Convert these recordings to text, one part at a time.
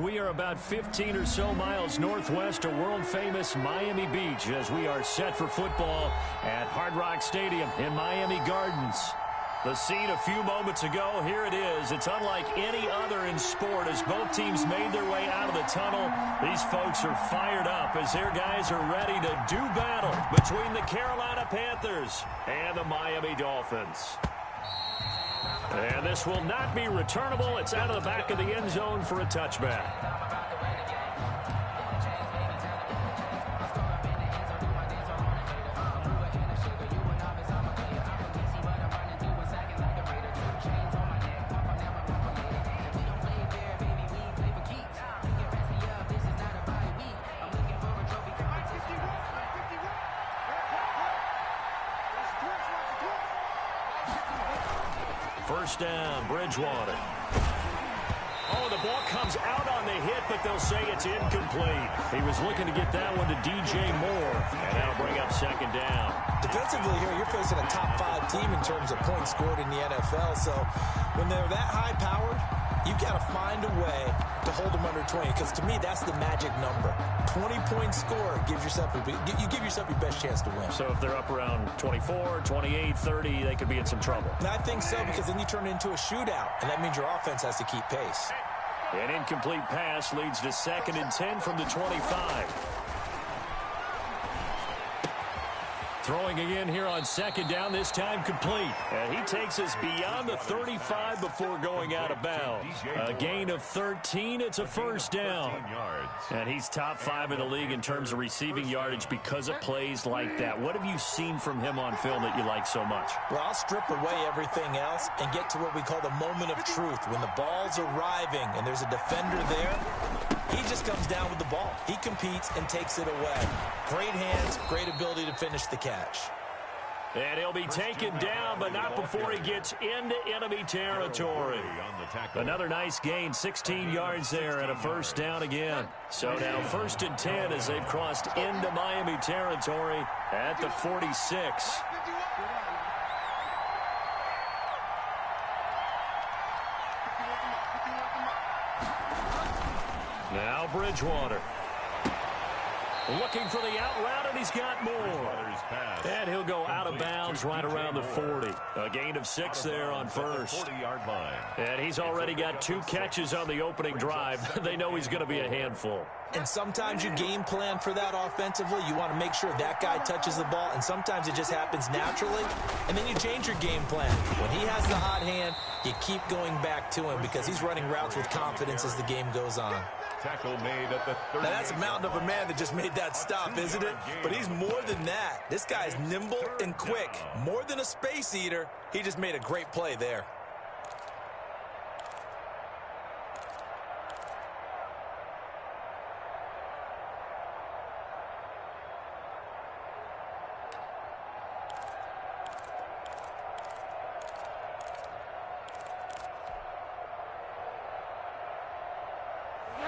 We are about 15 or so miles northwest of world-famous Miami Beach as we are set for football at Hard Rock Stadium in Miami Gardens. The scene a few moments ago, here it is. It's unlike any other in sport as both teams made their way out of the tunnel. These folks are fired up as their guys are ready to do battle between the Carolina Panthers and the Miami Dolphins. And this will not be returnable. It's out of the back of the end zone for a touchback. First down, Bridgewater. Oh, the ball comes out on the hit, but they'll say it's incomplete. He was looking to get that one to DJ Moore, and that'll bring up second down. Defensively here, you're facing a top-5 team in terms of points scored in the NFL, so when they're that high-powered, you've got to find a way to hold them under 20, because to me, that's the magic number. 20-point score gives yourself you give yourself your best chance to win. So if they're up around 24, 28, 30, they could be in some trouble. And I think so, because then you turn it into a shootout, and that means your offense has to keep pace. An incomplete pass leads to 2nd and 10 from the 25. Throwing again here on 2nd down, this time complete. And he takes us beyond the 35 before going out of bounds. A gain of 13, it's a first down. And he's top 5 in the league in terms of receiving yardage because of plays like that. What have you seen from him on film that you like so much? Well, I'll strip away everything else and get to what we call the moment of truth. When the ball's arriving and there's a defender there, he just comes down with the ball. He competes and takes it away. Great hands, great ability to finish the catch. And he'll be taken down, but not before he gets into enemy territory. Another nice gain, 16 yards there, and a first down again. So now 1st and 10 as they've crossed into Miami territory at the 46. Now Bridgewater. Looking for the out route, and he's got more. And he'll go out of bounds right around the 40. A gain of 6 there on first. And he's already got 2 catches on the opening drive. They know he's going to be a handful. And sometimes you game plan for that offensively. You want to make sure that guy touches the ball, and sometimes it just happens naturally. And then you change your game plan. When he has the hot hand, you keep going back to him because he's running routes with confidence as the game goes on. Tackle made at the 30. Now that's a mountain of a man that just made that stop, isn't it? But he's more than that. This guy's nimble and quick. More than a space eater, he just made a great play there.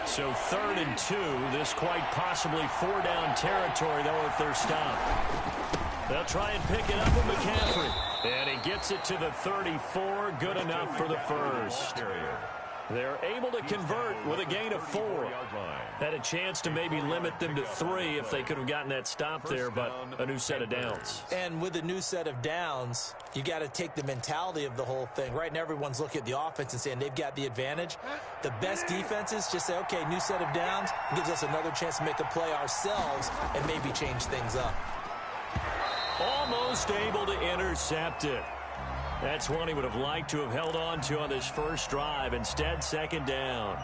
So 3rd and 2, this quite possibly 4-down territory, though, if they're stopped. They'll try and pick it up with McCaffrey. And he gets it to the 34, good enough for the first. They're able to convert with a gain of 4. Had a chance to maybe limit them to 3 if they could have gotten that stop there, but a new set of downs. And with a new set of downs, you got to take the mentality of the whole thing. Right now, everyone's looking at the offense and saying they've got the advantage. The best defenses just say, okay, new set of downs, gives us another chance to make a play ourselves and maybe change things up. Almost able to intercept it. That's one he would have liked to have held on to on this first drive. Instead, 2nd down.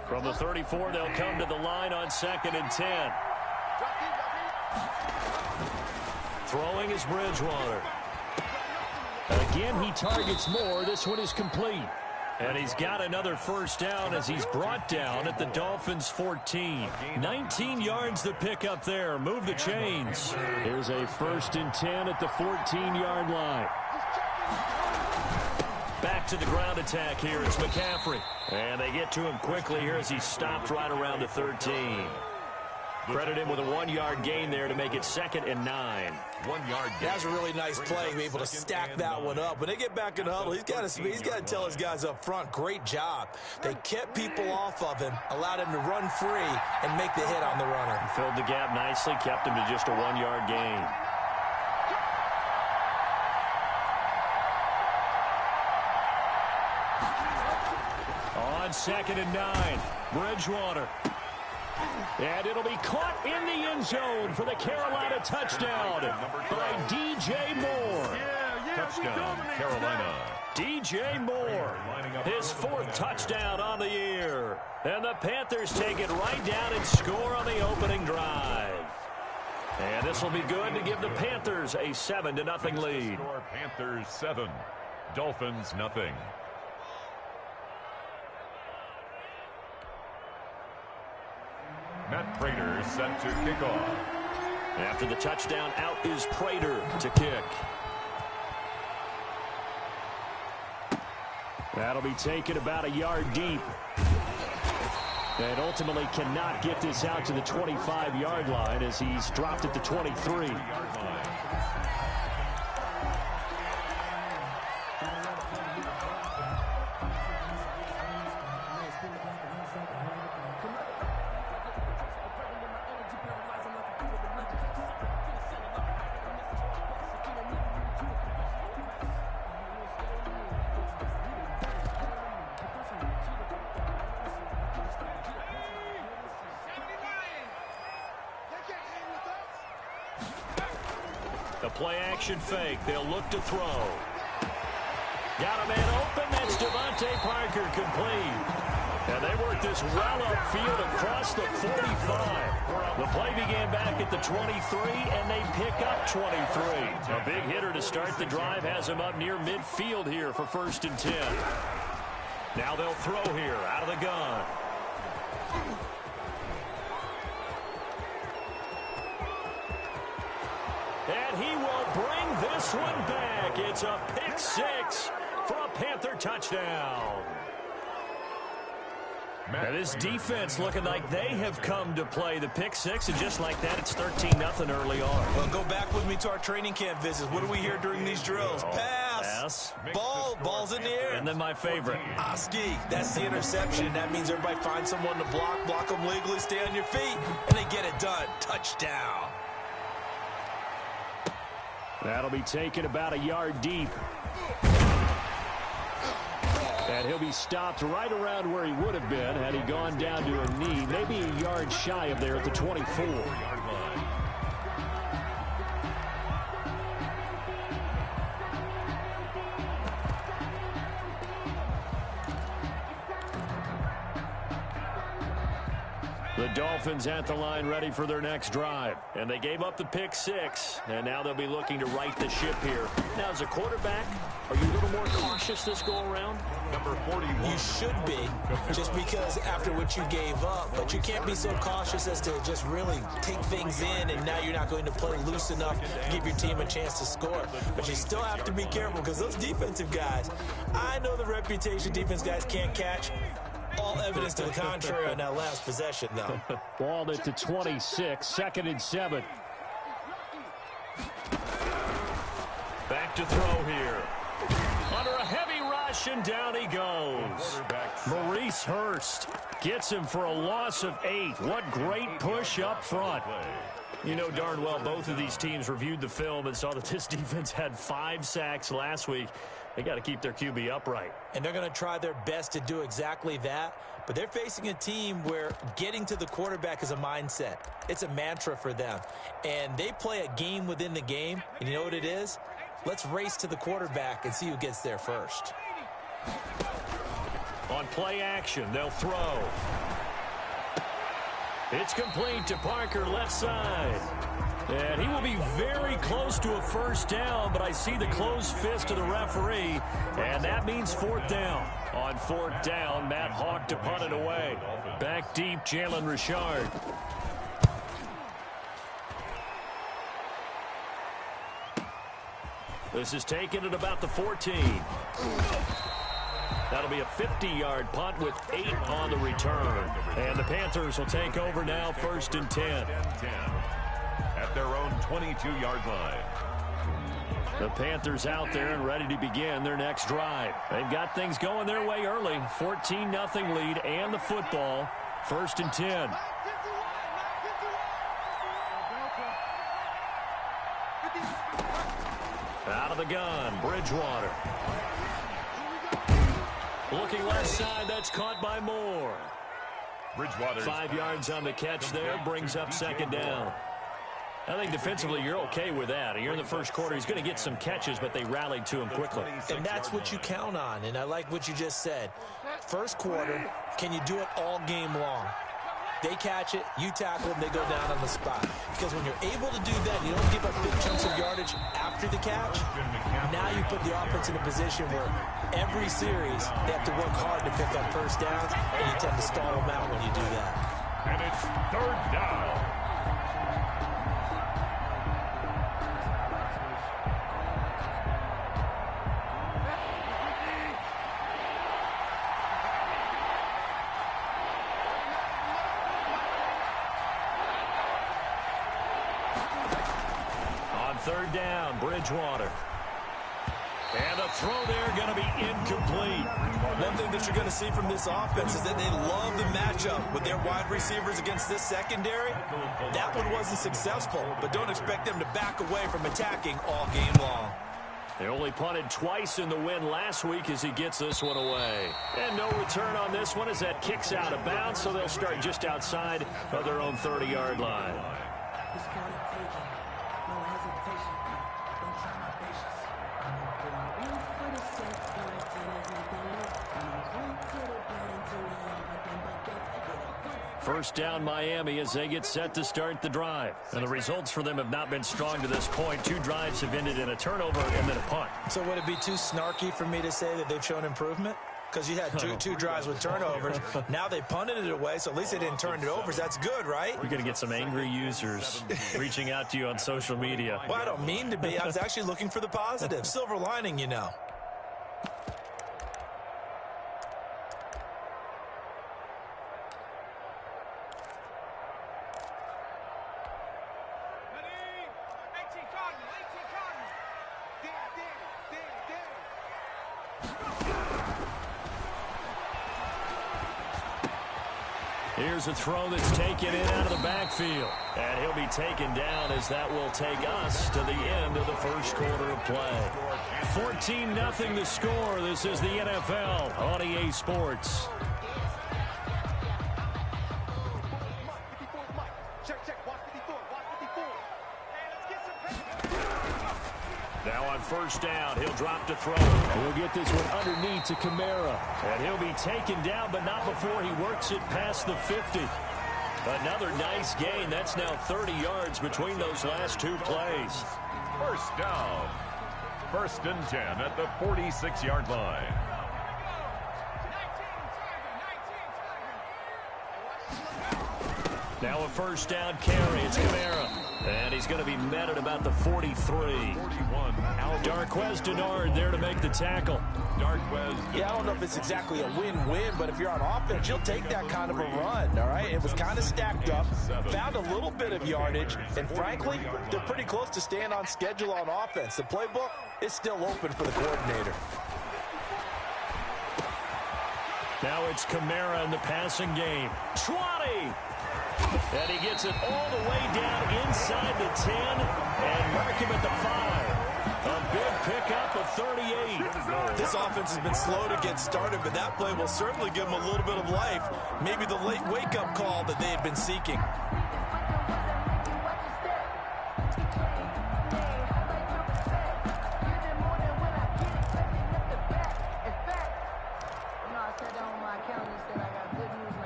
From the 34, they'll come to the line on 2nd and 10. Throwing is Bridgewater. Again, he targets more. This one is complete. And he's got another first down as he's brought down at the Dolphins' 14. 19 yards to pick up there. Move the chains. Here's a 1st and 10 at the 14-yard line. Back to the ground attack here. It's McCaffrey. And they get to him quickly here as he's stopped right around the 13. Credit him with a 1-yard gain there to make it 2nd and 9. 1-yard gain. That was a really nice play, be able to stack that one up. When they get back in the huddle, he's got to tell his guys up front, great job. They kept people off of him, allowed him to run free and make the hit on the runner. Filled the gap nicely, kept him to just a 1-yard gain. On 2nd and 9, Bridgewater. And it'll be caught in the end zone for the Carolina touchdown by DJ Moore. Touchdown, Carolina. DJ Moore, his 4th touchdown on the year. And the Panthers take it right down and score on the opening drive. And this will be good to give the Panthers a 7-0 lead. Score Panthers 7, Dolphins nothing. Matt Prater set to kick off. After the touchdown, out is Prater to kick. That'll be taken about a yard deep. And ultimately cannot get this out to the 25-yard line as he's dropped at the 23. The play-action fake. They'll look to throw. Got a man open. That's Devontae Parker complete. And they work this well upfield across the 45. The play began back at the 23, and they pick up 23. A big hitter to start the drive has him up near midfield here for 1st and 10. Now they'll throw here out of the gun. And he will bring this one back. It's a pick 6 for a Panther touchdown. And this defense looking like they have come to play the pick 6, and just like that, it's 13-0 early on. Well, go back with me to our training camp visits. What do we hear during these drills? Pass. Ball's in the air. And then my favorite. Ski. That's the interception. That means everybody finds someone to block them legally, stay on your feet, and they get it done. Touchdown. That'll be taken about a yard deep. And he'll be stopped right around where he would have been had he gone down to a knee, maybe a yard shy of there at the 24-yard line. The Dolphins at the line ready for their next drive. And they gave up the pick 6, and now they'll be looking to right the ship here. Now, as a quarterback, are you a little more cautious this go-around? Number 41. You should be, just because after what you gave up. But you can't be so cautious as to just really take things in, and now you're not going to play loose enough to give your team a chance to score. But you still have to be careful because those defensive guys, I know the reputation defense guys can't catch. All evidence to the contrary on that last possession, though. Ball at the 26, 2nd and 7. Back to throw here. Under a heavy rush, and down he goes. Maurice Hurst gets him for a loss of 8. What great push up front. You know darn well both of these teams reviewed the film and saw that this defense had 5 sacks last week. They got to keep their QB upright. And they're going to try their best to do exactly that. But they're facing a team where getting to the quarterback is a mindset. It's a mantra for them. And they play a game within the game. And you know what it is? Let's race to the quarterback and see who gets there first. On play action, they'll throw. It's complete to Parker, left side. And he will be very close to a first down, but I see the closed fist of the referee, and that means 4th down. On 4th down, Matt Hawk to punt it away. Back deep, Jalen Richard. This is taken at about the 14. That'll be a 50-yard punt with 8 on the return. And the Panthers will take over now, 1st and 10. At their own 22-yard line. The Panthers out there and ready to begin their next drive. They've got things going their way early. 14-0 lead and the football. 1st and 10. Out of the gun, Bridgewater. Looking left side, that's caught by Moore. Bridgewater. 5 yards on the catch there, brings up 2nd down. I think defensively you're okay with that. You're in the first quarter. He's going to get some catches, but they rallied to him quickly. And that's what you count on, and I like what you just said. First quarter, can you do it all game long? They catch it, you tackle them, they go down on the spot. Because when you're able to do that, you don't give up big chunks of yardage after the catch. Now you put the offense in a position where every series they have to work hard to pick up first downs, and you tend to stall them out when you do that. And it's 3rd down. On 3rd down, Bridgewater. And a throw there going to be incomplete. One thing that you're going to see from this offense is that they love the matchup with their wide receivers against this secondary. That one wasn't successful, but don't expect them to back away from attacking all game long. They only punted twice in the win last week as he gets this one away. And no return on this one as that kicks out of bounds, so they'll start just outside of their own 30-yard line. First down Miami as they get set to start the drive. And the results for them have not been strong to this point. 2 drives have ended in a turnover and then a punt. So would it be too snarky for me to say that they've shown improvement? Because you had two drives with turnovers. Now they punted it away, so at least they didn't turn it over. So that's good, right? We're going to get some angry users reaching out to you on social media. Well, I don't mean to be. I was actually looking for the positive. Silver lining, you know. Here's a throw that's taken in out of the backfield. And he'll be taken down as that will take us to the end of the first quarter of play. 14-0 the score. This is the NFL on EA Sports. Now on first down, he'll drop to throw. He'll get this one underneath to Kamara. And he'll be taken down, but not before he works it past the 50. Another nice gain. That's now 30 yards between those last 2 plays. First down. 1st and 10 at the 46-yard line. Now a first down carry. It's Kamara. And he's going to be met at about the 43. 41. Darquez Denard there to make the tackle. Darquez. Yeah, I don't know if it's exactly a win-win, but if you're on offense, you'll take that kind of a run, all right? It was kind of stacked up, found a little bit of yardage, and frankly, they're pretty close to staying on schedule on offense. The playbook is still open for the coordinator. Now it's Kamara in the passing game. 20! And he gets it all the way down inside the 10 and mark him at the 5. A big pickup of 38. This offense has been slow to get started, but that play will certainly give them a little bit of life. Maybe the late wake-up call that they had been seeking.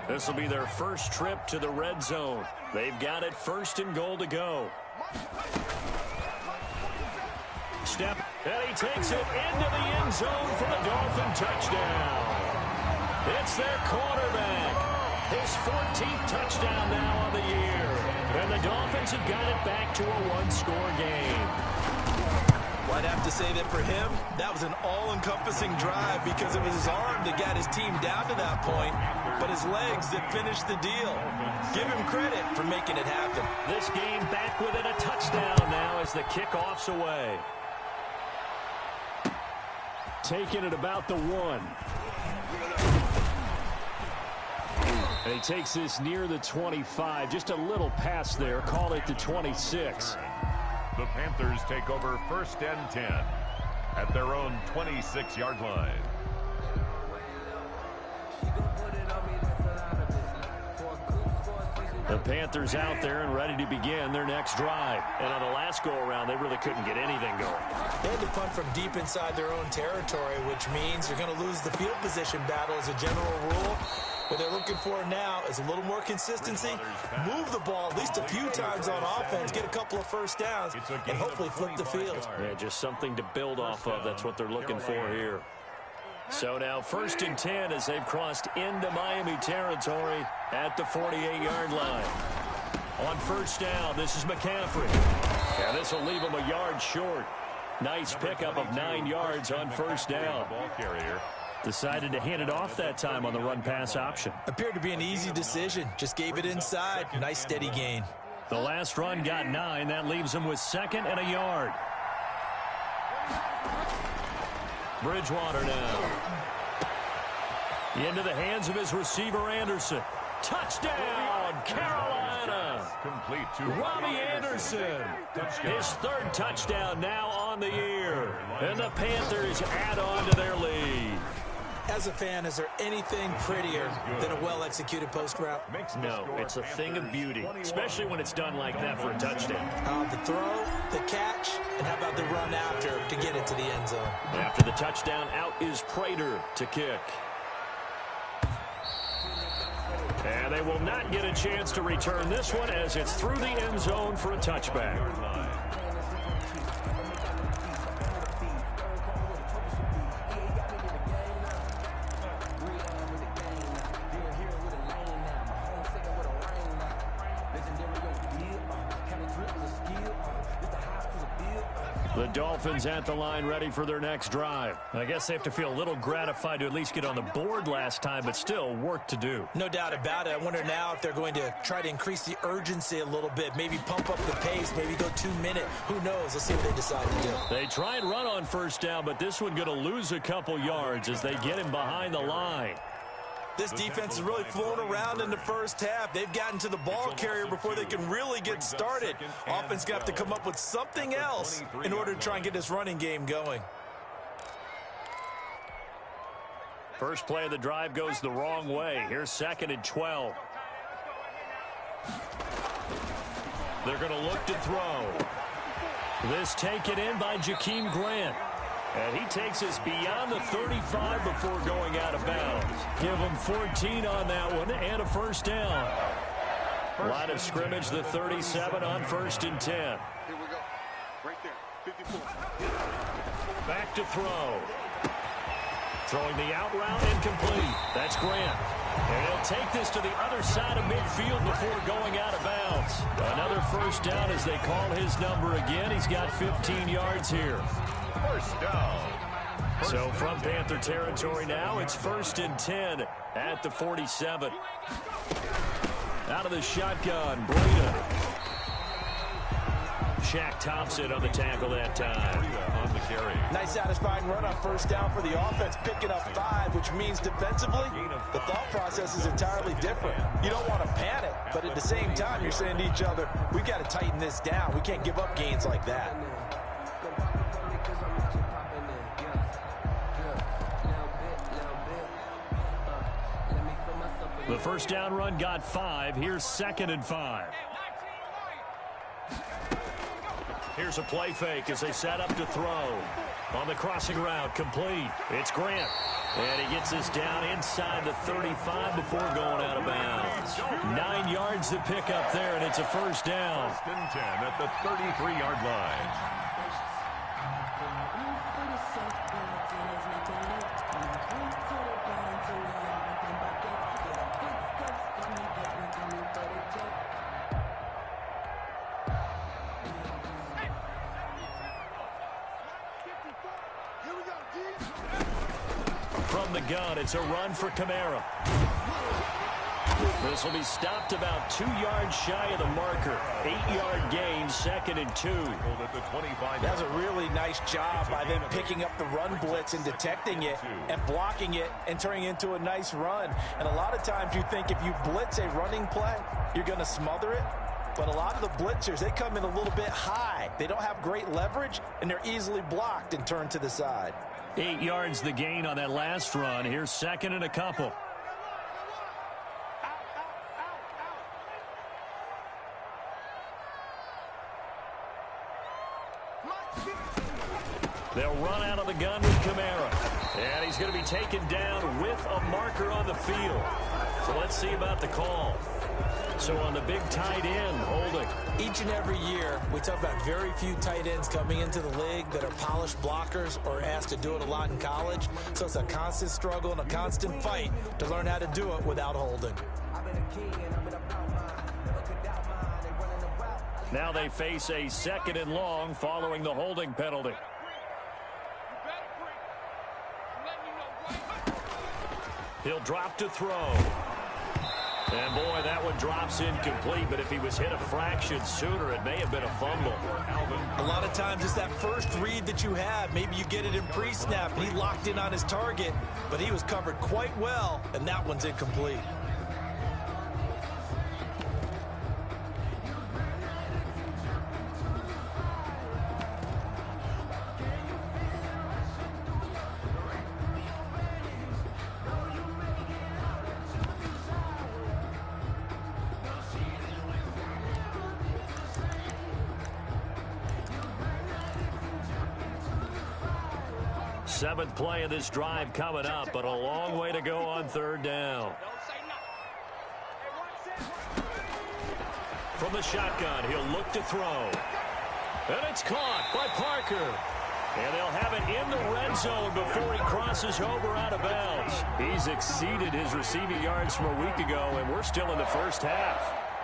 This will be their first trip to the red zone. They've got it 1st and goal to go. Step, and he takes it into the end zone for the Dolphin touchdown. It's their quarterback. His 14th touchdown now on the year. And the Dolphins have got it back to a 1-score game. Right after to say that for him, that was an all-encompassing drive because it was his arm that got his team down to that point, but his legs that finished the deal. Give him credit for making it happen. This game back within a touchdown now as the kickoff's away. Taking it about the 1. And he takes this near the 25. Just a little pass there. Call it the 26. The Panthers take over 1st and 10 at their own 26-yard line. The Panthers out there and ready to begin their next drive. And on the last go-around, they really couldn't get anything going. They had to punt from deep inside their own territory, which means you're going to lose the field position battle as a general rule. What they're looking for now is a little more consistency, move the ball at least a few times on offense, get a couple of first downs, and hopefully flip the field. Yeah, just something to build off of. That's what they're looking for here. So now 1st and 10 as they've crossed into Miami territory at the 48-yard line. On 1st down, this is McCaffrey. And this will leave him a yard short. Nice pickup of 9 yards on 1st down. Ball carrier. Decided to hand it off that time on the run-pass option. Appeared to be an easy decision. Just gave it inside. Nice steady gain. The last run got 9. That leaves him with 2nd and a yard. Bridgewater now. Into the hands of his receiver, Anderson. Touchdown, Carolina. Complete to Robbie Anderson. His 3rd touchdown now on the year. And the Panthers add on to their lead. As a fan, is there anything prettier than a well-executed post route? No, it's a thing of beauty, especially when it's done like that for a touchdown. The throw, the catch, and how about the run after to get it to the end zone? After the touchdown, out is Prater to kick. And they will not get a chance to return this one as it's through the end zone for a touchback. The Dolphins at the line ready for their next drive. I guess they have to feel a little gratified to at least get on the board last time, but still work to do. No doubt about it. I wonder now if they're going to try to increase the urgency a little bit, maybe pump up the pace, maybe go 2-minute. Who knows? Let's see what they decide to do. They try and run on 1st down, but this one going to lose a couple yards as they get him behind the line. This defense is really flown around in the 1st half. They've gotten to the ball carrier before they can really get started. Offense got to come up with something else in order to try and get this running game going. First play of the drive goes the wrong way. Here's 2nd and 12. They're going to look to throw. This taken in by Jakeem Grant. And he takes us beyond the 35 before going out of bounds. Give him 14 on that one and a 1st down. Line of scrimmage, the 37 on 1st and 10. Here we go. Right there. 54. Back to throw. Throwing the out route incomplete. That's Grant. And he'll take this to the other side of midfield before going out of bounds. Another 1st down as they call his number again. He's got 15 yards here. 1st down. So from Panther territory now, it's 1st and 10 at the 47. Out of the shotgun, Breida. Shaq Thompson on the tackle that time. On the carry. Nice satisfying run on 1st down for the offense, picking up 5, which means defensively, the thought process is entirely different. You don't want to panic, but at the same time, you're saying to each other, we've got to tighten this down. We can't give up gains like that. The 1st down run got 5. Here's 2nd and 5. Here's a play fake as they set up to throw. On the crossing route, complete. It's Grant. And he gets us down inside the 35 before going out of bounds. 9 yards to pick up there, and it's a 1st down. 1st and 10 at the 33-yard line. from the gun. It's a run for Kamara. This will be stopped about 2 yards shy of the marker. 8-yard gain, 2nd and 2. That's a really nice job by them picking up the run blitz and detecting it and blocking it and turning it into a nice run. And a lot of times you think if you blitz a running play, you're going to smother it. But a lot of the blitzers, they come in a little bit high. They don't have great leverage, and they're easily blocked and turned to the side. 8 yards the gain on that last run. Here's 2nd and a couple. They'll run out of the gun with Kamara. And he's going to be taken down with a marker on the field. So let's see about the call. So on the big tight end, holding. Each and every year, we talk about very few tight ends coming into the league that are polished blockers or asked to do it a lot in college. So it's a constant struggle and a constant fight to learn how to do it without holding. Now they face a 2nd and long following the holding penalty. He'll drop to throw. And, boy, that one drops incomplete, but if he was hit a fraction sooner, it may have been a fumble. A lot of times it's that first read that you have. Maybe you get it in pre-snap, and he locked in on his target, but he was covered quite well, and that one's incomplete. Seventh play of this drive coming up, but a long way to go on 3rd down. From the shotgun, he'll look to throw. And it's caught by Parker. And they'll have it in the red zone before he crosses over out of bounds. He's exceeded his receiving yards from a week ago, and we're still in the first half.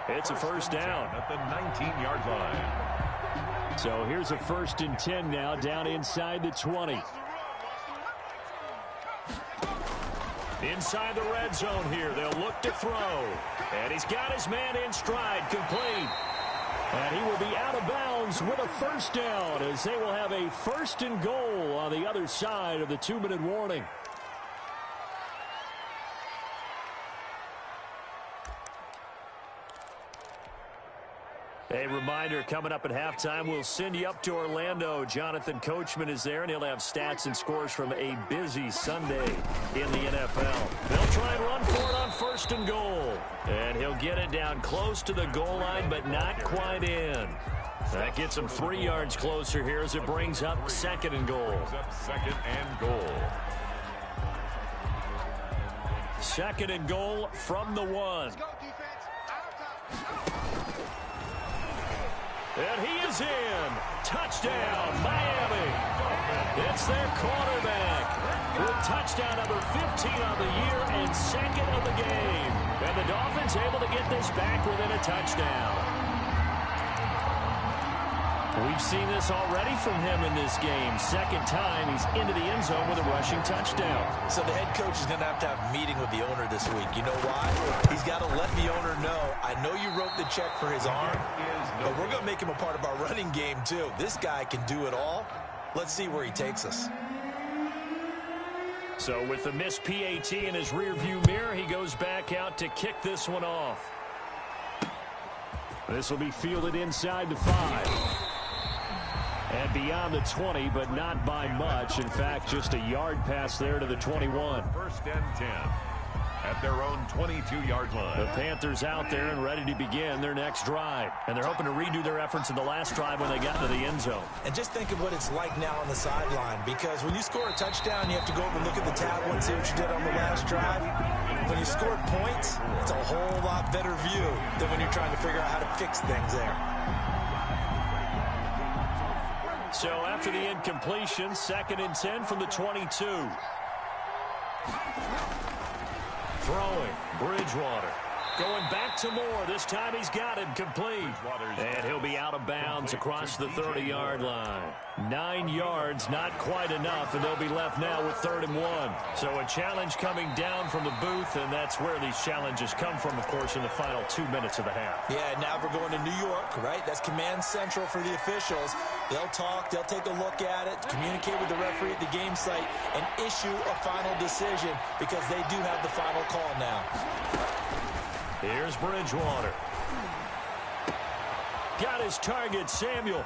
It's a first down. At the 19-yard line. So here's a 1st and 10 now, down inside the 20. Inside the red zone here, they'll look to throw. And he's got his man in stride, complete. And he will be out of bounds with a 1st down as they will have a 1st and goal on the other side of the 2-minute warning. A reminder, coming up at halftime, we'll send you up to Orlando. Jonathan Coachman is there, and he'll have stats and scores from a busy Sunday in the NFL. They'll try and run for it on 1st and goal. And he'll get it down close to the goal line, but not quite in. That gets him 3 yards closer here as it brings up 2nd and goal. 2nd and goal. 2nd and goal from the 1. And he is in. Touchdown, Miami. It's their quarterback with touchdown number 15 on the year and 2nd of the game. And the Dolphins able to get this back within a touchdown. We've seen this already from him in this game. 2nd time he's into the end zone with a rushing touchdown. So the head coach is going to have a meeting with the owner this week. You know why? He's got to let the owner know, I know you wrote the check for his arm, but we're going to make him a part of our running game too. This guy can do it all. Let's see where he takes us. So with the missed PAT in his rearview mirror, he goes back out to kick this one off. This will be fielded inside the 5. And beyond the 20, but not by much. In fact, just a yard pass there to the 21. 1st and 10 at their own 22-yard line. The Panthers out there and ready to begin their next drive. And they're hoping to redo their efforts in the last drive when they got to the end zone. And just think of what it's like now on the sideline, because when you score a touchdown, you have to go over and look at the tablet and see what you did on the last drive. When you scored points, it's a whole lot better view than when you're trying to figure out how to fix things there. So after the incompletion, 2nd and 10 from the 22. Throwing, Bridgewater. Going back to Moore. This time he's got it complete. And he'll be out of bounds across the 30-yard line. 9 yards, not quite enough, and they'll be left now with 3rd and 1. So a challenge coming down from the booth, and that's where these challenges come from, of course, in the final 2 minutes of the half. Yeah, now we're going to New York, right? That's command central for the officials. They'll talk, they'll take a look at it, communicate with the referee at the game site, and issue a final decision because they do have the final call now. Here's Bridgewater. Got his target, Samuel.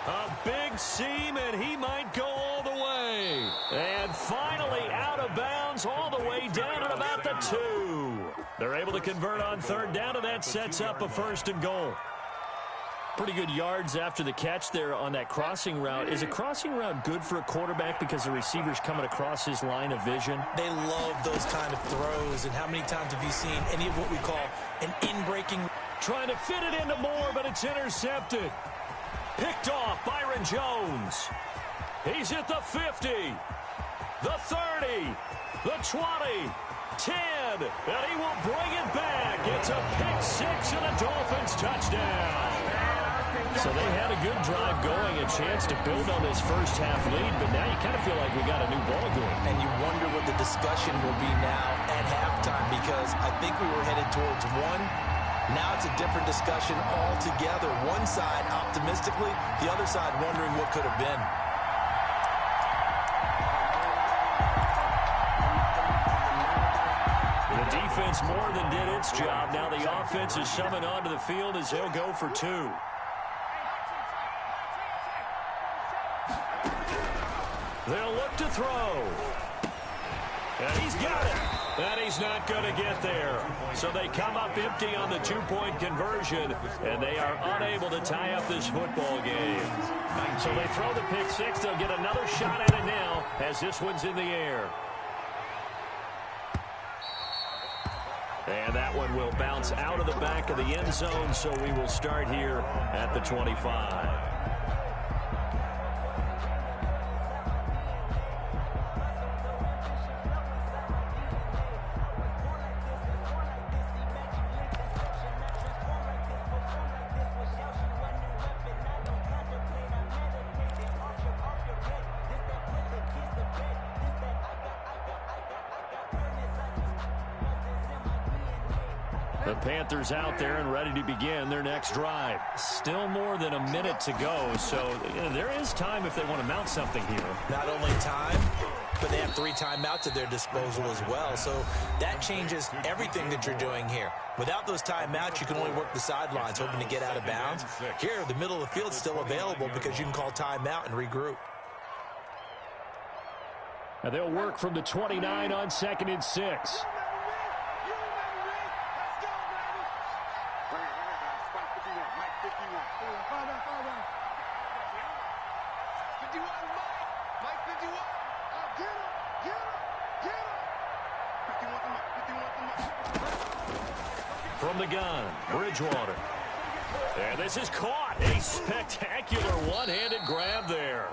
A big seam, and he might go all the way. And finally out of bounds all the way down at about the 2. They're able to convert on 3rd down, and that sets up a 1st and goal. Pretty good yards after the catch there on that crossing route. Is a crossing route good for a quarterback because the receiver's coming across his line of vision? They love those kind of throws. And how many times have you seen any of what we call an in-breaking? Trying to fit it into Moore, but it's intercepted. Picked off Byron Jones. He's at the 50, the 30, the 20, 10, and he will bring it back. It's a pick-6 and a Dolphins touchdown. So they had a good drive going, a chance to build on this first half lead, but now you kind of feel like we got a new ball game. And you wonder what the discussion will be now at halftime, because I think we were headed towards one. Now it's a different discussion altogether. One side optimistically, the other side wondering what could have been. The defense more than did its job. Now the offense is summoned onto the field as they'll go for 2. They'll look to throw. And he's got it. And he's not going to get there. So they come up empty on the 2-point conversion, and they are unable to tie up this football game. So they throw the pick-6. They'll get another shot at it now as this one's in the air. And that one will bounce out of the back of the end zone, so we will start here at the 25. The Panthers out there and ready to begin their next drive. Still more than a minute to go, so there is time if they want to mount something here. Not only time, but they have 3 timeouts at their disposal as well. So that changes everything that you're doing here. Without those timeouts, you can only work the sidelines, hoping to get out of bounds. Here, the middle of the field's still available because you can call timeout and regroup. And they'll work from the 29 on 2nd and 6. From the gun, Bridgewater. And this is caught. A spectacular one-handed grab there.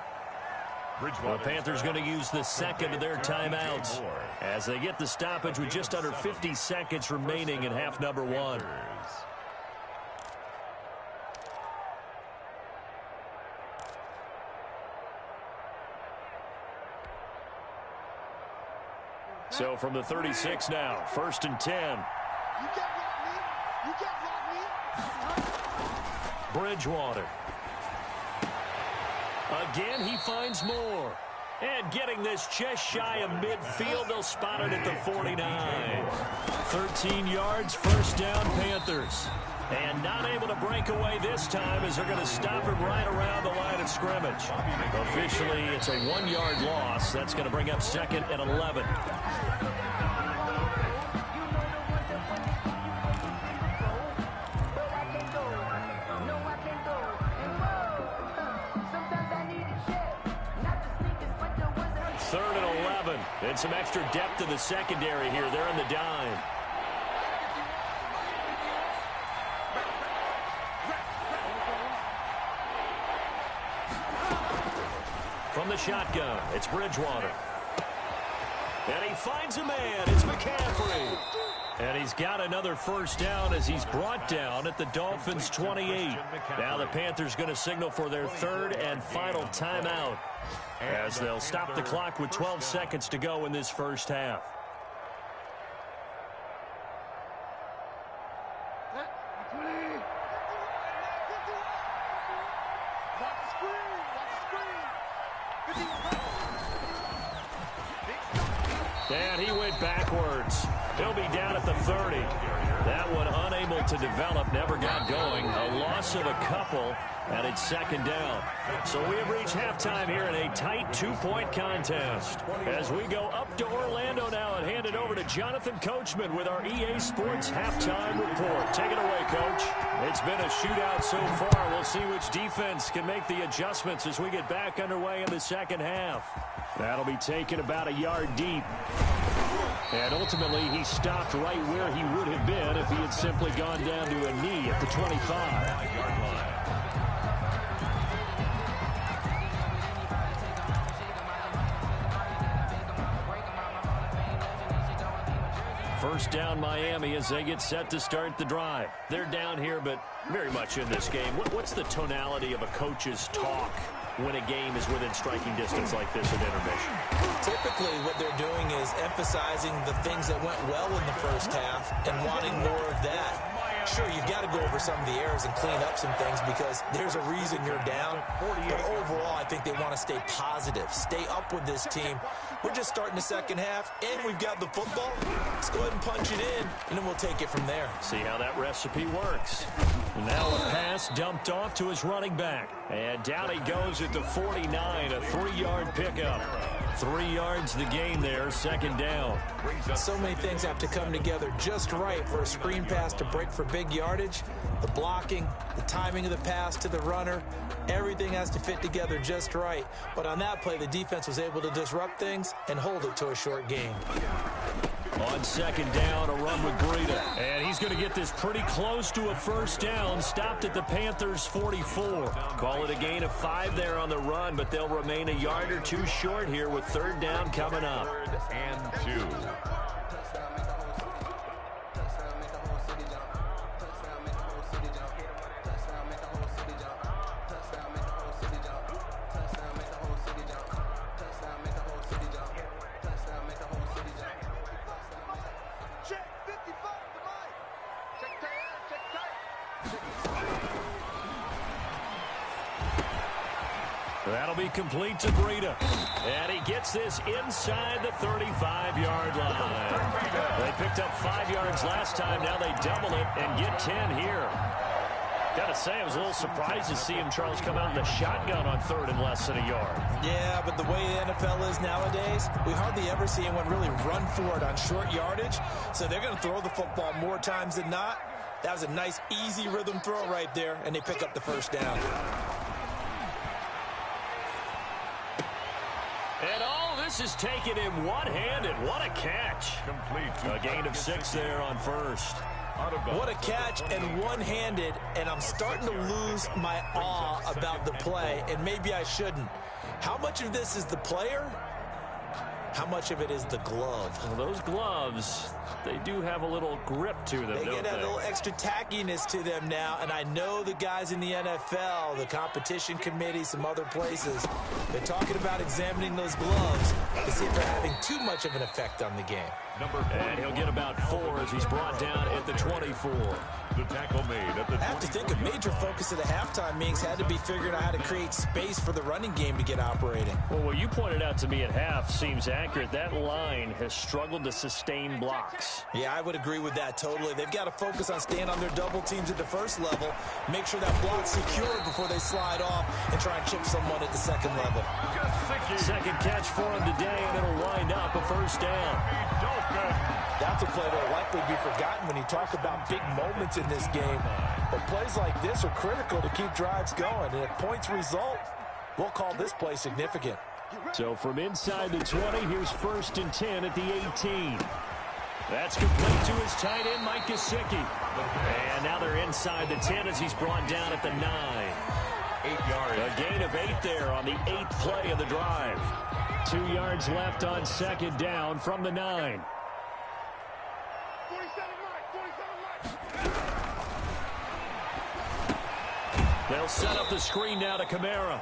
The Panthers going to use the second of their timeouts as they get the stoppage with just under 50 seconds remaining in half number 1. So from the 36 now, 1st and 10. Bridgewater. Again, he finds Moore. And getting this just shy of midfield, they'll spot it at the 49. 13 yards, 1st down, Panthers. And not able to break away this time as they're going to stop him right around the line of scrimmage. Officially, it's a 1-yard loss. That's going to bring up 2nd and 11. Third and 11. And some extra depth in the secondary here. They're in the dime. From the shotgun, it's Bridgewater. And he finds a man. It's McCaffrey. And he's got another first down as he's brought down at the Dolphins' 28. Now the Panthers going to signal for their third and final timeout as they'll stop the clock with 12 seconds to go in this first half. And he went backwards. He'll be down at the 30. That one unable to develop, never got going. A loss of a couple, and it's second down. So we have reached halftime here in a tight two-point contest. As we go up to Orlando now and hand it over to Jonathan Coachman with our EA Sports Halftime Report. Take it away, Coach. It's been a shootout so far. We'll see which defense can make the adjustments as we get back underway in the second half. That'll be taken about a yard deep. And ultimately, he stopped right where he would have been if he had simply gone down to a knee at the 25-yard line. First down Miami as they get set to start the drive. They're down here, but very much in this game. What's the tonality of a coach's talk when a game is within striking distance like this at intermission? Typically, what they're doing is emphasizing the things that went well in the first half and wanting more of that. Sure, you've got to go over some of the errors and clean up some things because there's a reason you're down. But overall, I think they want to stay positive, stay up with this team. We're just starting the second half, and we've got the football. Let's go ahead and punch it in, and then we'll take it from there. See how that recipe works. Now a pass dumped off to his running back. And down he goes at the 49, a 3-yard pickup. 3 yards the gain there, second down. So many things have to come together just right for a screen pass to break for big yardage. The blocking, the timing of the pass to the runner, everything has to fit together just right. But on that play, the defense was able to disrupt things and hold it to a short gain. On second down, a run with Breida. And he's going to get this pretty close to a first down. Stopped at the Panthers' 44. Call it a gain of 5 there on the run, but they'll remain a yard or two short here with third down coming up. 3rd and 2. That'll be complete to Breida. And he gets this inside the 35-yard line. They picked up 5 yards last time. Now they double it and get 10 here. Got to say, I was a little surprised to see him, Charles, come out in the shotgun on third and less than a yard. Yeah, but the way the NFL is nowadays, we hardly ever see anyone really run for it on short yardage. So they're going to throw the football more times than not. That was a nice, easy rhythm throw right there, and they pick up the first down. And all this is taken in one-handed. What a catch. Complete. A gain of 6 there on first. What a catch and one-handed, and I'm starting to lose my awe about the play, and maybe I shouldn't. How much of this is the player? How much of it is the glove? Well, those gloves, they do have a little grip to them, They don't get a little extra tackiness to them now, and I know the guys in the NFL, the competition committee, some other places, they're talking about examining those gloves to see if they're having too much of an effect on the game. And he'll get about 4 as he's brought down at the 24. The tackle made at the 24. I have to think a major focus of the halftime meetings had to be figuring out how to create space for the running game to get operating. Well, what you pointed out to me at half seems accurate. That line has struggled to sustain blocks. Yeah, I would agree with that totally. They've got to focus on staying on their double teams at the first level, make sure that block's secured before they slide off and try and chip someone at the second level. Second catch for him today, and it'll wind up a first down. That's a play that will likely be forgotten when you talk about big moments in this game. But plays like this are critical to keep drives going. And if points result, we'll call this play significant. So from inside the 20, here's 1st and 10 at the 18. That's complete to his tight end, Mike Gesicki. And now they're inside the 10 as he's brought down at the 9. 8 yards. A gain of 8 there on the 8th play of the drive. 2 yards left on second down from the 9. 47 They'll set up the screen now to Kamara.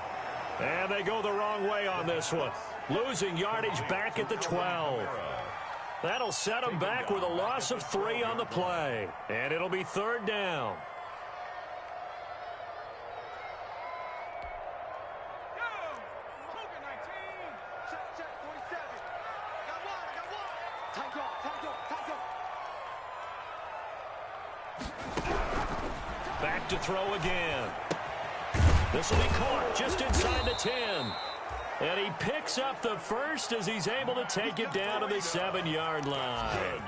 And they go the wrong way on this one. Losing yardage back at the 12. That'll set them back with a loss of 3 on the play. And it'll be 3rd down. Back to throw again. This will be caught just inside the 10. And he picks up the first as he's able to take it down to the 7-yard line.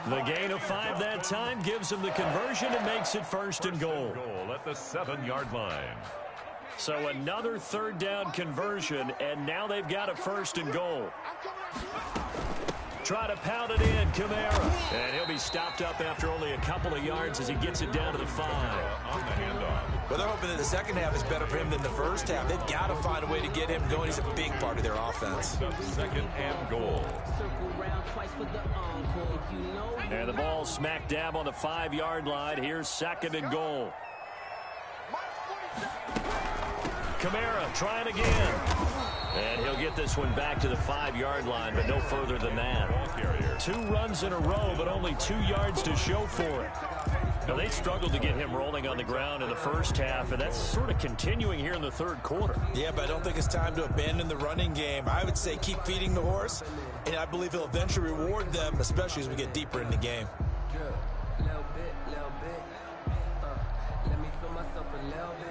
The gain of 5 that time gives him the conversion and makes it 1st and goal. At the 7-yard line. So another 3rd down conversion, and now they've got a 1st and goal. Try to pound it in, Kamara. And he'll be stopped up after only a couple of yards as he gets it down to the 5. On the handoff. But they're hoping that the second half is better for him than the first half. They've got to find a way to get him going. He's a big part of their offense. 2nd and goal. And the ball smack dab on the 5-yard line. Here's 2nd and goal. Kamara trying again. And he'll get this one back to the 5-yard line, but no further than that. 2 runs in a row, but only 2 yards to show for it. Now, they struggled to get him rolling on the ground in the first half, and that's sort of continuing here in the 3rd quarter. Yeah, but I don't think it's time to abandon the running game. I would say keep feeding the horse, and I believe he'll eventually reward them, especially as we get deeper in the game.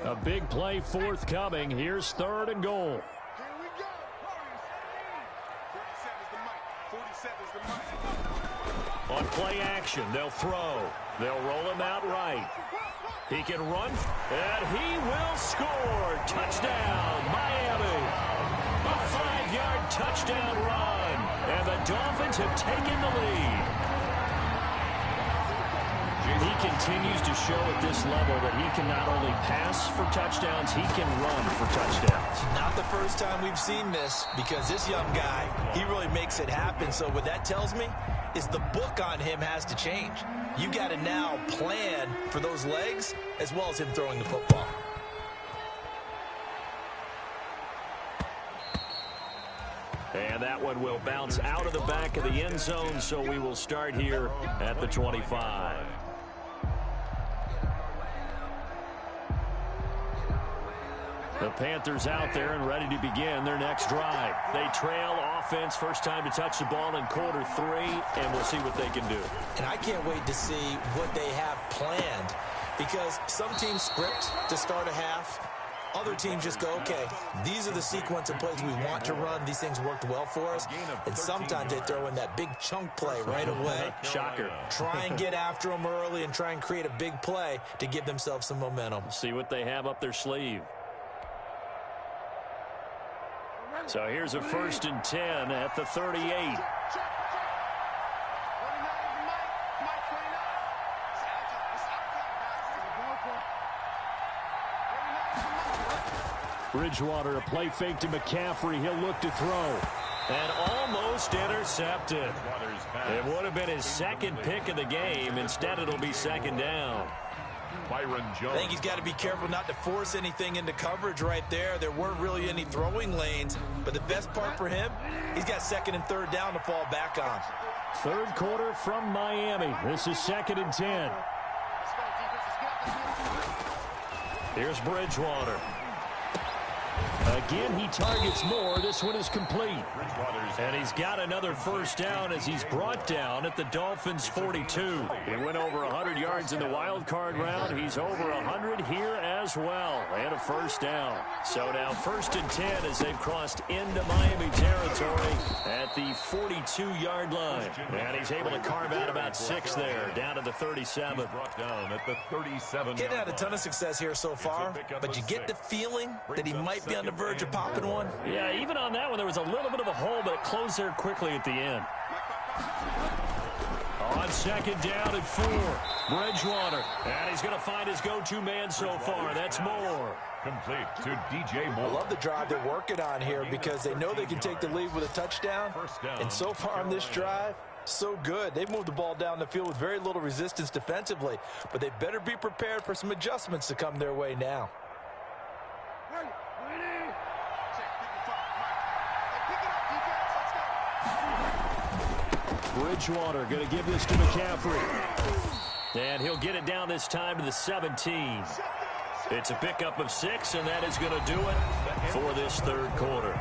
A big play forthcoming. Here's 3rd and goal. On play action, they'll throw. They'll roll him out right. He can run, and he will score. Touchdown, Miami. A 5-yard touchdown run, and the Dolphins have taken the lead. He continues to show at this level that he can not only pass for touchdowns, he can run for touchdowns. Not the first time we've seen this, because this young guy, he really makes it happen. So what that tells me is the book on him has to change. You got to now plan for those legs as well as him throwing the football. And that one will bounce out of the back of the end zone, so we will start here at the 25. The Panthers out there and ready to begin their next drive. They trail offense, first time to touch the ball in quarter 3, and we'll see what they can do. And I can't wait to see what they have planned, because some teams script to start a half. Other teams just go, okay, these are the sequence of plays we want to run. These things worked well for us. And sometimes they throw in that big chunk play right away. Shocker. Try and get after them early and try and create a big play to give themselves some momentum. See what they have up their sleeve. So here's a 1st and 10 at the 38. Bridgewater, a play fake to McCaffrey. He'll look to throw. And almost intercepted. It would have been his 2nd pick of the game. Instead, it'll be 2nd down. Byron Jones. I think he's got to be careful not to force anything into coverage right there. There weren't really any throwing lanes, but the best part for him, he's got 2nd and 3rd down to fall back on. 3rd quarter from Miami. This is 2nd and 10. Here's Bridgewater. Again, he targets more. This one is complete. And he's got another 1st down as he's brought down at the Dolphins' 42. He went over 100 yards in the wild card round. He's over 100 here as well. And a 1st down. So now 1st and 10 as they've crossed into Miami territory at the 42-yard line. And he's able to carve out about 6 there, down to the 37. Brought down at the 37. He's had a ton of success here so far, but you get the feeling that he might be on the verge of popping one. Yeah, even on that one, there was a little bit of a hole, but it closed there quickly at the end. On 2nd down and 4, Bridgewater. And he's going to find his go-to man so far. That's Moore. Complete to DJ Moore. I love the drive they're working on here because they know they can take the lead with a touchdown. And so far on this drive, so good. They've moved the ball down the field with very little resistance defensively, but they better be prepared for some adjustments to come their way now. Bridgewater going to give this to McCaffrey. And he'll get it down this time to the 17. It's a pickup of 6, and that is going to do it for this third quarter.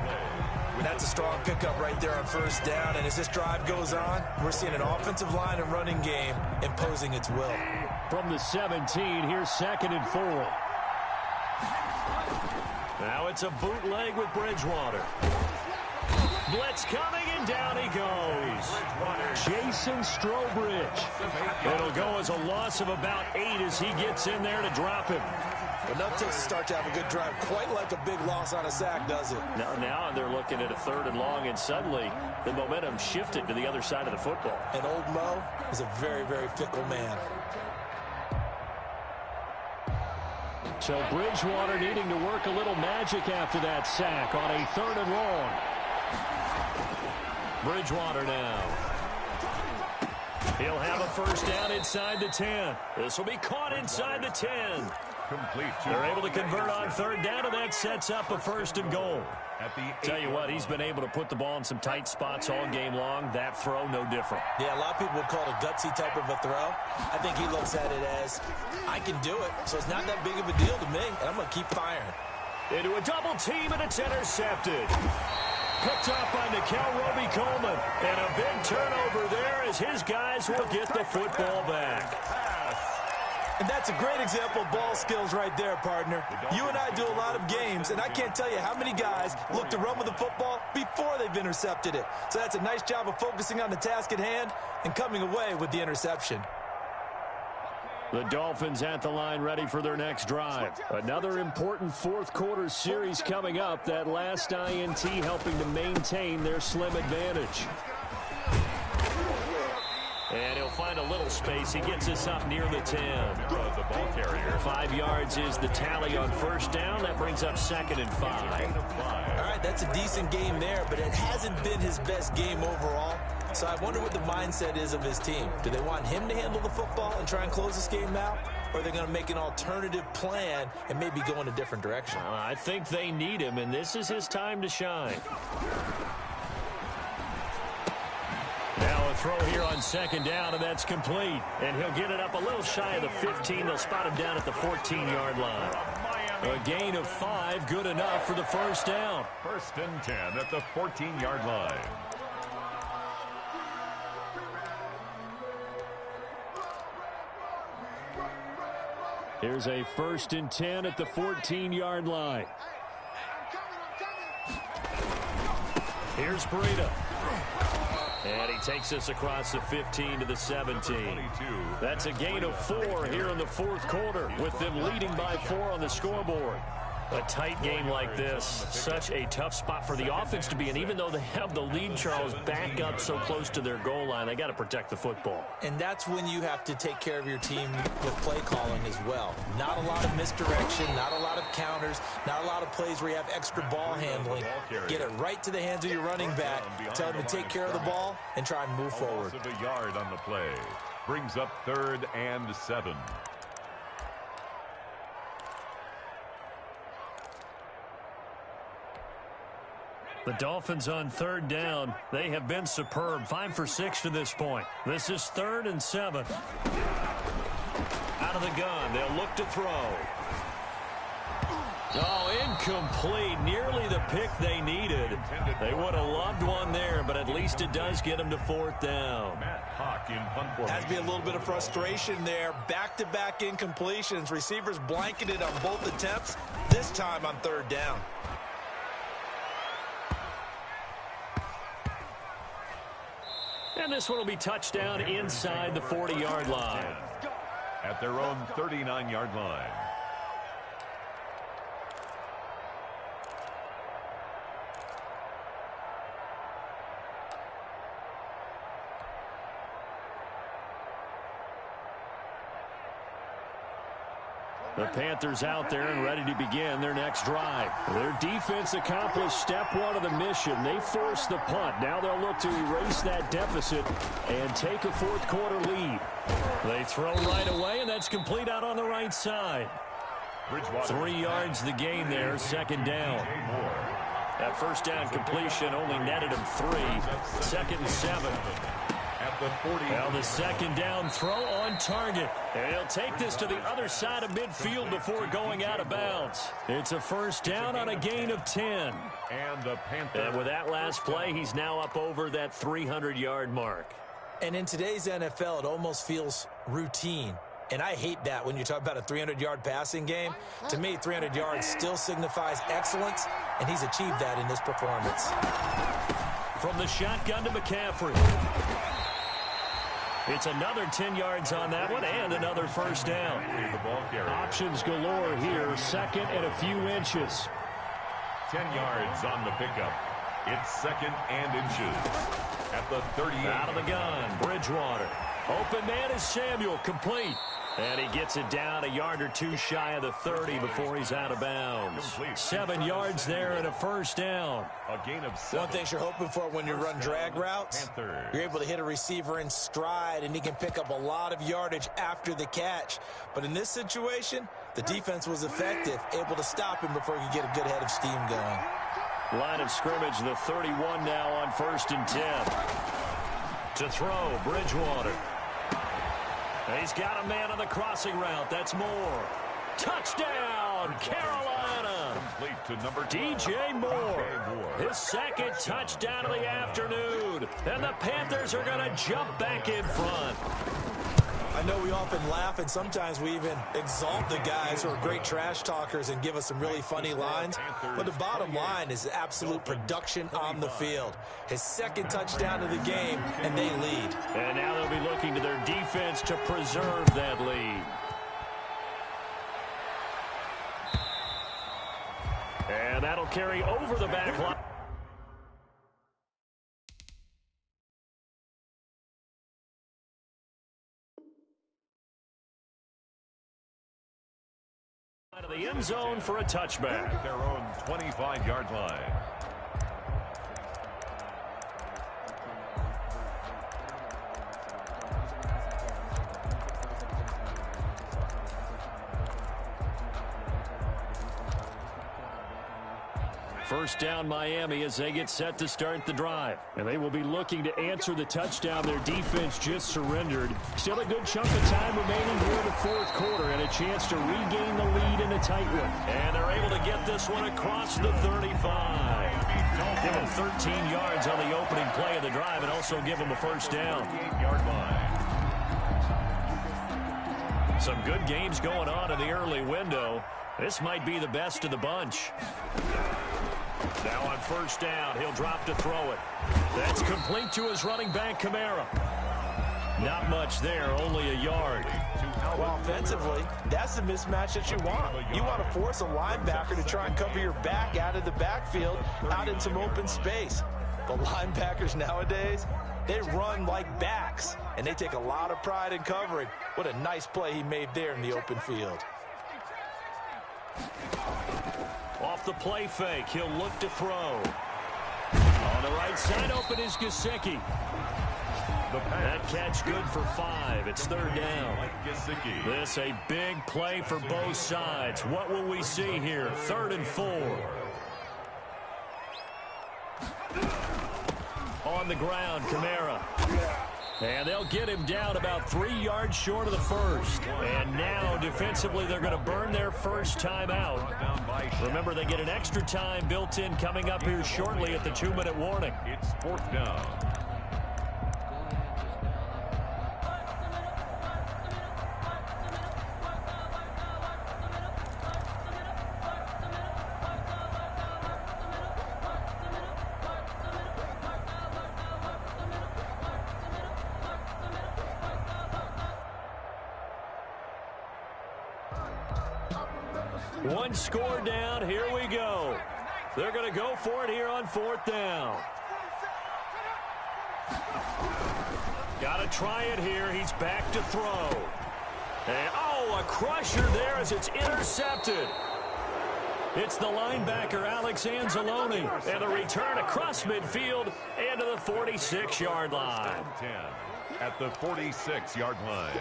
That's a strong pickup right there on first down, and as this drive goes on, we're seeing an offensive line and running game imposing its will. From the 17, here's 2nd and 4. Now it's a bootleg with Bridgewater. Blitz coming, and down he goes. Jason Strowbridge. It'll go as a loss of about 8 as he gets in there to drop him. Enough to start to have a good drive, quite like a big loss on a sack, does it? Now they're looking at a 3rd and long, and suddenly the momentum shifted to the other side of the football. And old Mo is a very, very fickle man. So Bridgewater needing to work a little magic after that sack on a 3rd and long. Bridgewater now. He'll have a first down inside the 10. This will be caught inside the 10. Complete. They're able to convert on 3rd down, and that sets up a 1st and goal. Tell you what, he's been able to put the ball in some tight spots all game long. That throw, no different. Yeah, a lot of people would call it a gutsy type of a throw. I think he looks at it as, I can do it, so it's not that big of a deal to me, and I'm going to keep firing. Into a double team, and it's intercepted. Picked up by Nikel Roby-Coleman. And a big turnover there as his guys will get the football back. And that's a great example of ball skills right there, partner. You and I do a lot of games, and I can't tell you how many guys look to run with the football before they've intercepted it. So that's a nice job of focusing on the task at hand and coming away with the interception. The Dolphins at the line ready for their next drive. Another important 4th quarter series coming up. That last INT helping to maintain their slim advantage. And he'll find a little space. He gets us up near the 10. The ball carrier. 5 yards is the tally on first down. That brings up 2nd and 5. All right, that's a decent game there, but it hasn't been his best game overall. So I wonder what the mindset is of his team. Do they want him to handle the football and try and close this game out? Or are they going to make an alternative plan and maybe go in a different direction? I think they need him, and this is his time to shine. Now a throw here on 2nd down, and that's complete. And he'll get it up a little shy of the 15. They'll spot him down at the 14-yard line. A gain of 5, good enough for the first down. 1st and 10 at the 14-yard line. Here's a 1st and 10 at the 14-yard line. Here's Breida. And he takes us across the 15 to the 17. That's a gain of 4 here in the 4th quarter, with them leading by 4 on the scoreboard. A tight game like this, such a tough spot for the offense to be in. Even though they have the lead, Charles, back up so close to their goal line, they got to protect the football. And that's when you have to take care of your team with play calling as well. Not a lot of misdirection, not a lot of counters, not a lot of plays where you have extra ball handling. Get it right to the hands of your running back, tell him to take care of the ball, and try and move forward. A loss of a yard on the play. Brings up 3rd and 7. The Dolphins on 3rd down. They have been superb. 5 for 6 to this point. This is 3rd and 7. Out of the gun. They'll look to throw. Oh, incomplete. Nearly the pick they needed. They would have loved one there, but at least it does get them to 4th down. Has to be a little bit of frustration there. Back-to-back incompletions. Receivers blanketed on both attempts, this time on 3rd down. And this one will be touchdown inside the 40-yard line. At their own 39-yard line. The Panthers out there and ready to begin their next drive. Their defense accomplished step 1 of the mission. They forced the punt. Now they'll look to erase that deficit and take a 4th quarter lead. They throw right away, and that's complete out on the right side. 3 yards the gain there, 2nd down. That first down completion only netted him 3. 2nd and 7. at the 40. Well, the second down throw on target. And he'll take this to the other side of midfield before going out of bounds. It's a first down on a gain of 10. And the Panthers. And with that last play, he's now up over that 300-yard mark. And in today's NFL, it almost feels routine. And I hate that when you talk about a 300-yard passing game. To me, 300 yards still signifies excellence, and he's achieved that in this performance. From the shotgun to McCaffrey. It's another 10 yards on that one and another first down. Options galore here, second and a few inches. 10 yards on the pickup. It's second and inches at the 38. Out of the gun, Bridgewater. Open man is Samuel, complete. And he gets it down a yard or two shy of the 30 before he's out of bounds. 7 yards there and a first down. A gain of 7. One thing you're hoping for when you run drag routes, you're able to hit a receiver in stride, and he can pick up a lot of yardage after the catch. But in this situation, the defense was effective, able to stop him before he could get a good head of steam going. Line of scrimmage, the 31 now on first and 10. To throw, Bridgewater. He's got a man on the crossing route. That's Moore. Touchdown, Carolina. Complete to number DJ Moore. His second touchdown of the afternoon. And the Panthers are going to jump back in front. I know we often laugh, and sometimes we even exalt the guys who are great trash talkers and give us some really funny lines. But the bottom line is absolute production on the field. His second touchdown of the game, and they lead. And now they'll be looking to their defense to preserve that lead. And that'll carry over the back line. To the end zone for a touchback. Their own 25-yard line. First down Miami as they get set to start the drive. And they will be looking to answer the touchdown their defense just surrendered. Still a good chunk of time remaining here in the fourth quarter and a chance to regain the lead in a tight one. And they're able to get this one across the 35. Give them 13 yards on the opening play of the drive and also give them a first down. 8-yard line. Some good games going on in the early window. This might be the best of the bunch. Now on first down, he'll drop to throw it. That's complete to his running back, Kamara. Not much there, only a yard. Well, offensively, that's the mismatch that you want. You want to force a linebacker to try and cover your back out of the backfield, out in some open space. The linebackers nowadays, they run like backs, and they take a lot of pride in covering. What a nice play he made there in the open field. Off the play fake, he'll look to throw. On the right side, open is Gesicki. That catch good for 5. It's third down. This a big play for both sides. What will we see here? 3rd and 4. On the ground, Kamara. And they'll get him down about 3 yards short of the first. And now, defensively, they're going to burn their first time out. Remember, they get an extra time built in coming up here shortly at the 2-minute warning. It's 4th down. One score down. Here we go. They're going to go for it here on 4th down. Got to try it here. He's back to throw. And, oh, a crusher there as it's intercepted. It's the linebacker, Alex Anzalone. And the return across midfield and to the 46-yard line. 10 at the 46-yard line.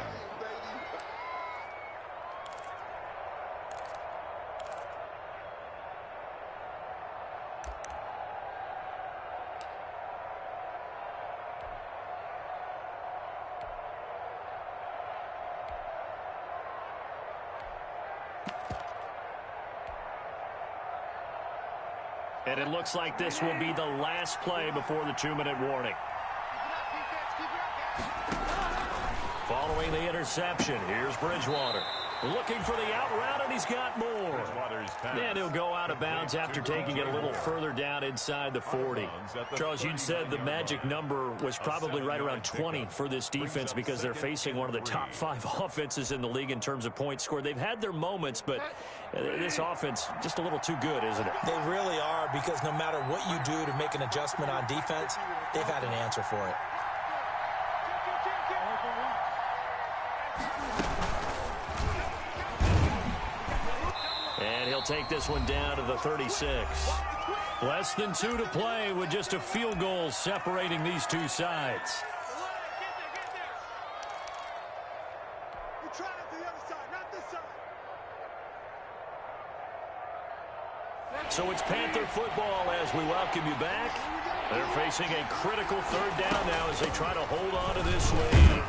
And it looks like this will be the last play before the 2-minute warning. Following the interception, here's Bridgewater. Looking for the out route, and he's got more. And he'll go out of bounds after taking it a little further down inside the 40. Charles, you'd said the magic number was probably right around 20 for this defense because they're facing one of the top 5 offenses in the league in terms of points scored. They've had their moments, but this offense just a little too good, isn't it? They really are, because no matter what you do to make an adjustment on defense, they've had an answer for it. And he'll take this one down to the 36. Less than 2 to play with just a field goal separating these two sides. You try it to the other side, not this side. So it's Panther football as we welcome you back. They're facing a critical 3rd down now as they try to hold on to this lead.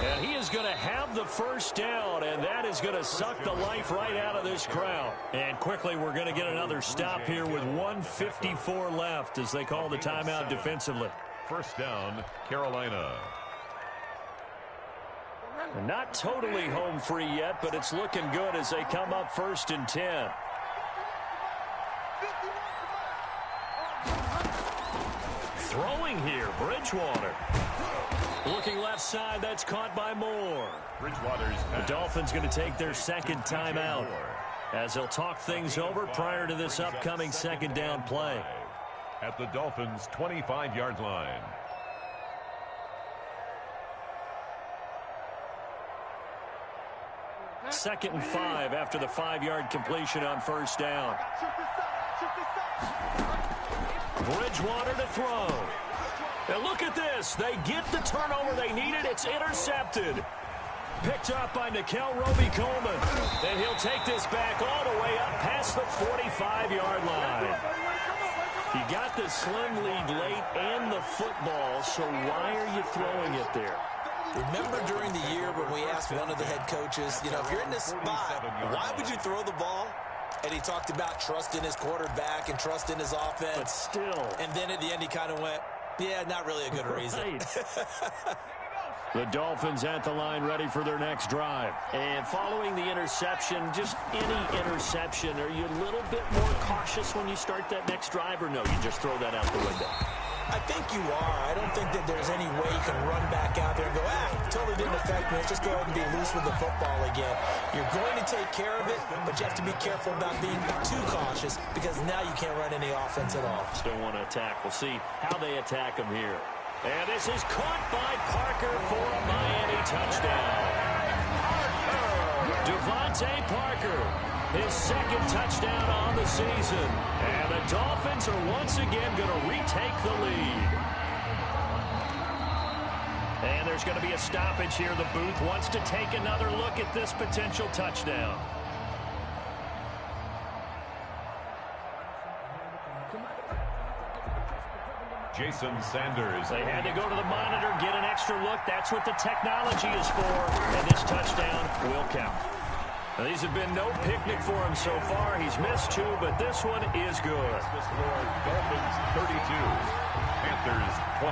And he is going to have the first down, and that is going to suck the life right out of this crowd. And quickly, we're going to get another stop here with 1:54 left as they call the timeout defensively. First down, Carolina. Not totally home free yet, but it's looking good as they come up 1st and 10. Throwing here, Bridgewater. Looking left side, that's caught by Moore. The Dolphins going to take their 2nd timeout as they'll talk things over prior to this upcoming 2nd down play. At the Dolphins' 25-yard line. Second and 5 after the 5-yard completion on 1st down. Bridgewater to throw. And look at this. They get the turnover they needed. It's intercepted. Picked up by Nikel Roby-Coleman. And he'll take this back all the way up past the 45-yard line. He got the slim lead late and the football, so why are you throwing it there? Remember during the year when we asked one of the head coaches, you know, if you're in this spot, why would you throw the ball? And he talked about trust in his quarterback and trust in his offense. But still. And then at the end he kind of went, yeah, not really a good reason. Right. The Dolphins at the line ready for their next drive. And following the interception, just any interception, are you a little bit more cautious when you start that next drive, or no, you just throw that out the window? I think you are. I don't think that there's any way you can run back out there and go, totally didn't affect me. Let's just go ahead and be loose with the football again. You're going to take care of it, but you have to be careful about being too cautious because now you can't run any offense at all. Still want to attack. We'll see how they attack him here. And this is caught by Parker for a Miami touchdown. Devontae Parker, his 2nd touchdown on the season. And the Dolphins are once again going to retake the lead. And there's going to be a stoppage here. The booth wants to take another look at this potential touchdown. Jason Sanders. They had to go to the monitor, get an extra look. That's what the technology is for. And this touchdown will count. Now, these have been no picnic for him so far. He's missed 2, but this one is good. Dolphins 32, Panthers 28.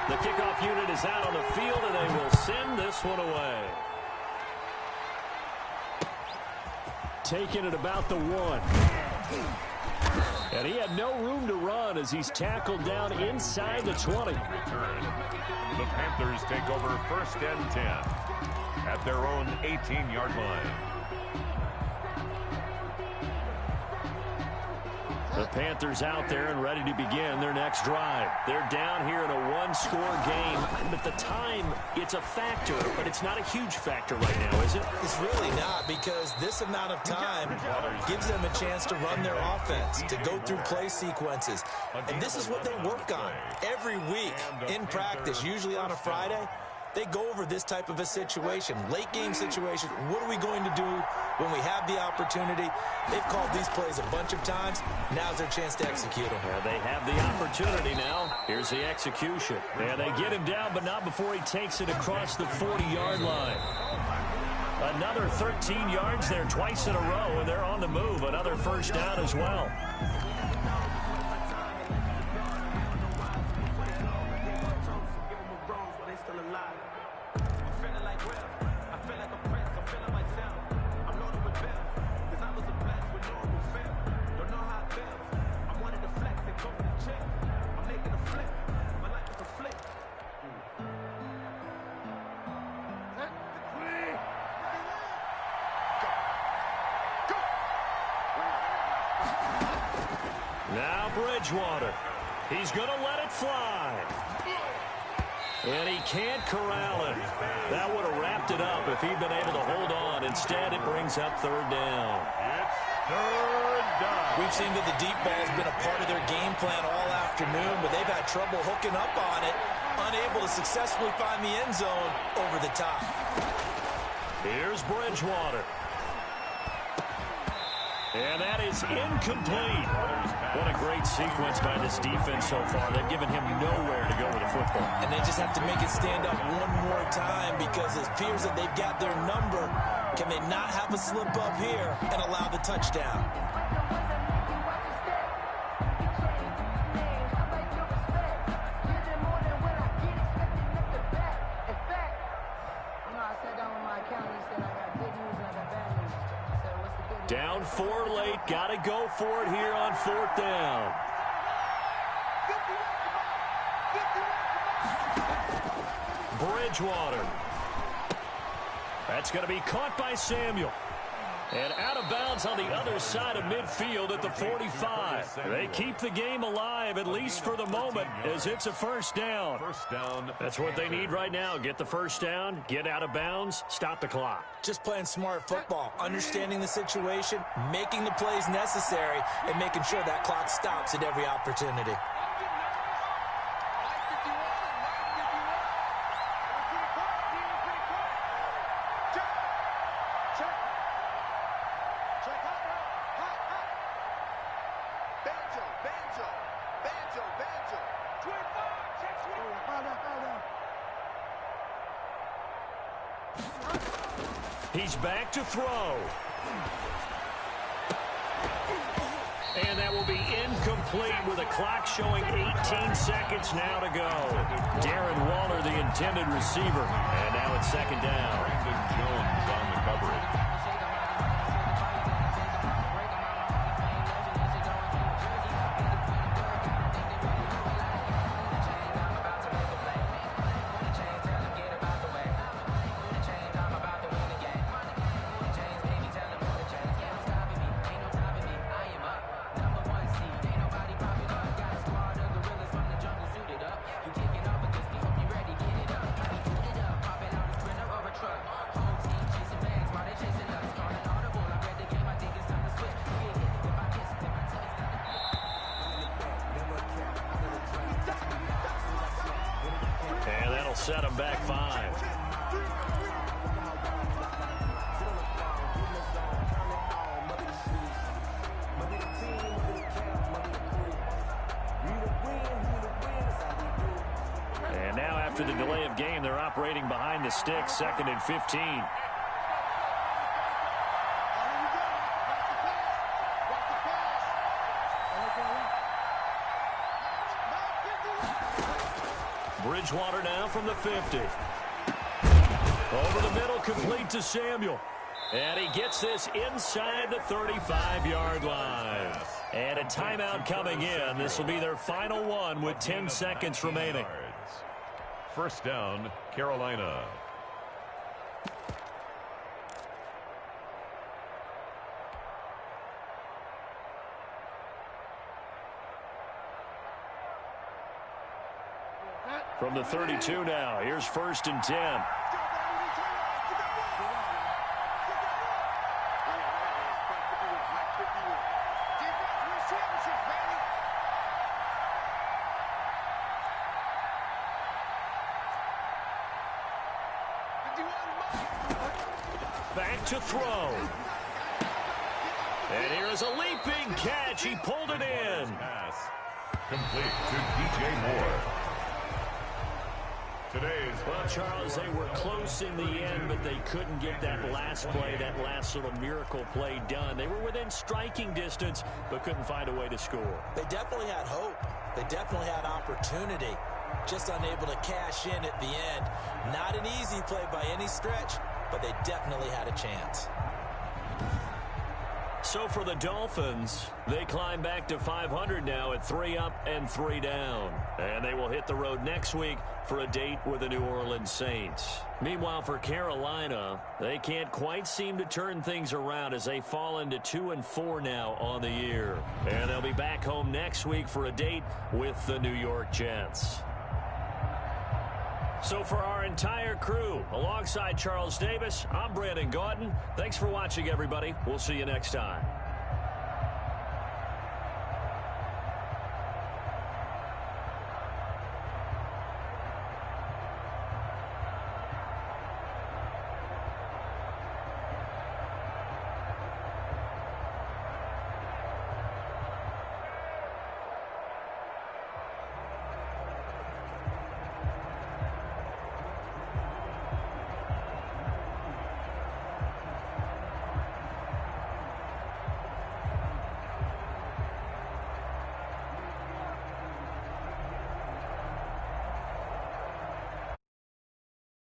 The kickoff unit is out on the field, and they will send this one away. Taking it about the 1. And he had no room to run as he's tackled down inside the 20. Return. The Panthers take over 1st and 10 at their own 18-yard line. The Panthers out there and ready to begin their next drive. They're down here in a 1-score game. But the time, it's a factor, but it's not a huge factor right now, is it? It's really not, because this amount of time gives them a chance to run their offense, to go through play sequences. And this is what they work on every week in practice, usually on a Friday. They go over this type of a situation, late game situation. What are we going to do when we have the opportunity? They've called these plays a bunch of times. Now's their chance to execute them. Well, they have the opportunity now. Here's the execution. Yeah, they get him down, but not before he takes it across the 40-yard line. Another 13 yards there twice in a row, and they're on the move. Another first down as well. Now Bridgewater. He's going to let it fly. And he can't corral it. That would have wrapped it up if he'd been able to hold on. Instead, it brings up third down. It's third down. We've seen that the deep ball has been a part of their game plan all afternoon, but they've had trouble hooking up on it, unable to successfully find the end zone over the top. Here's Bridgewater. And that is incomplete. What a great sequence by this defense so far. They've given him nowhere to go with the football. And they just have to make it stand up one more time because it appears that they've got their number. Can they not have a slip up here and allow the touchdown? Down 4 late. Got to go for it here on fourth down. Bridgewater. That's going to be caught by Samuel. And out of bounds on the other side of midfield at the 45. They keep the game alive, at least for the moment, as it's a first down. That's what they need right now. Get the first down, get out of bounds, stop the clock. Just playing smart football, understanding the situation, making the plays necessary, and making sure that clock stops at every opportunity. He's back to throw. And that will be incomplete with a clock showing 18 seconds now to go. Darren Waller, the intended receiver. And now it's second down. Brandon Jones on the coverage. Set him back 5. And now after the delay of game, they're operating behind the sticks, 2nd and 15. Bridgewater now from the 50. Over the middle, complete to Samuel. And he gets this inside the 35-yard line. And a timeout coming in. This will be their final one with 10 seconds remaining. First down, Carolina. From the 32 now, here's 1st and 10. Back to throw. And here is a leaping catch. He pulled it in. Pass complete to DJ Moore. today's. Well, Charles, they were close in the end, but they couldn't get that last play, that last little miracle play done. They were within striking distance, but couldn't find a way to score. They definitely had hope. They definitely had opportunity. Just unable to cash in at the end. Not an easy play by any stretch, but they definitely had a chance. So for the Dolphins, they climb back to 500 now at 3 up and 3 down. And they will hit the road next week for a date with the New Orleans Saints. Meanwhile, for Carolina, they can't quite seem to turn things around as they fall into 2-4 now on the year. And they'll be back home next week for a date with the New York Jets. So for our entire crew, alongside Charles Davis, I'm Brandon Gaudin. Thanks for watching, everybody. We'll see you next time.